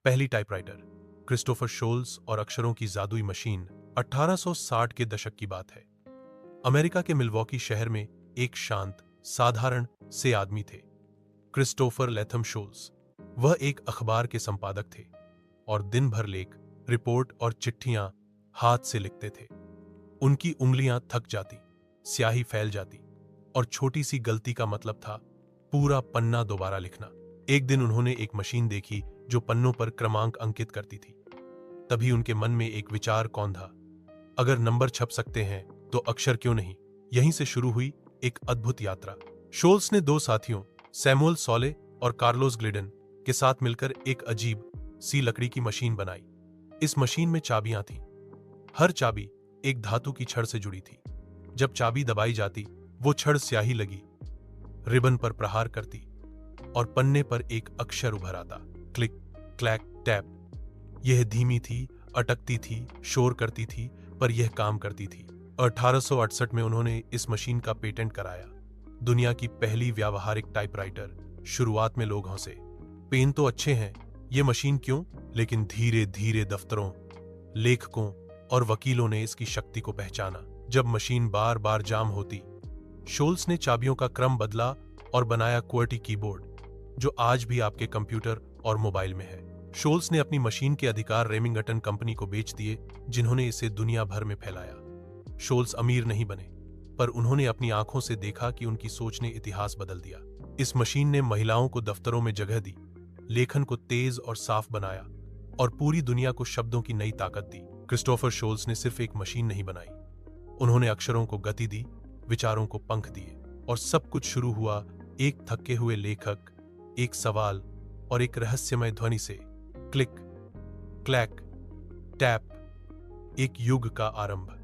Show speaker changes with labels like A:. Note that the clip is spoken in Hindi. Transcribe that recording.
A: पहली टाइपराइटर क्रिस्टोफर शोल्स और अक्षरों की जादुई मशीन 1860 के दशक की बात है। अमेरिका के मिल्वॉकी शहर में एक शांत, साधारण से आदमी थे, क्रिस्टोफर लेथम शोल्स। वह एक अखबार के संपादक थे और दिन भर लेख, रिपोर्ट और चिट्ठियां हाथ से लिखते थे। उनकी उंगलियां थक जाती, स्याही फैल जाती और छोटी सी गलती का मतलब था पूरा पन्ना दोबारा लिखना। एक दिन उन्होंने एक मशीन देखी जो पन्नों पर क्रमांक अंकित करती थी। तभी उनके मन में एक विचार कौंधा, अगर नंबर छप सकते हैं तो अक्षर क्यों नहीं। यहीं से शुरू हुई एक अद्भुत यात्रा। शोल्स ने दो साथियों, सैमुअल सॉले और कार्लोस ग्लिडन के साथ मिलकर एक अजीब सी लकड़ी की मशीन बनाई। इस मशीन में चाबियां थीं। हर चाबी एक धातु की छड़ से जुड़ी थी। जब चाबी दबाई जाती, वो छड़ स्याही लगी रिबन पर प्रहार करती और पन्ने पर एक अक्षर उभर आता। Click clack tap. यह धीमी थी, अटकती थी, शोर करती थी, पर यह काम करती थी। 1868 में उन्होंने इस मशीन का पेटेंट कराया। दुनिया की पहली व्यावहारिक टाइपराइटर। शुरुआत में लोग हंसे, पेन तो अच्छे हैं, ये मशीन क्यों? लेकिन धीरे धीरे दफ्तरों, लेखकों और वकीलों ने इसकी शक्ति को पहचाना। जब मशीन बार बार जाम होती, शोल्स ने चाबियों का क्रम बदला और बनाया क्वर्टी कीबोर्ड, जो आज भी आपके कंप्यूटर और मोबाइल में है। शोल्स ने अपनी मशीन के अधिकार रेमिंगटन कंपनी को बेच दिए, जिन्होंने इसे दुनिया भर में फैलाया। शोल्स अमीर नहीं बने, पर उन्होंने अपनी आंखों से देखा कि उनकी सोच ने इतिहास बदल दिया। इस मशीन ने महिलाओं को दफ्तरों में जगह दी, लेखन को तेज और साफ बनाया और पूरी दुनिया को शब्दों की नई ताकत दी। क्रिस्टोफर शोल्स ने सिर्फ एक मशीन नहीं बनाई, उन्होंने अक्षरों को गति दी, विचारों को पंख दिए, और सब कुछ शुरू हुआ एक थके हुए लेखक, एक सवाल और एक रहस्यमय ध्वनि से। क्लिक क्लैक टैप, एक युग का आरंभ।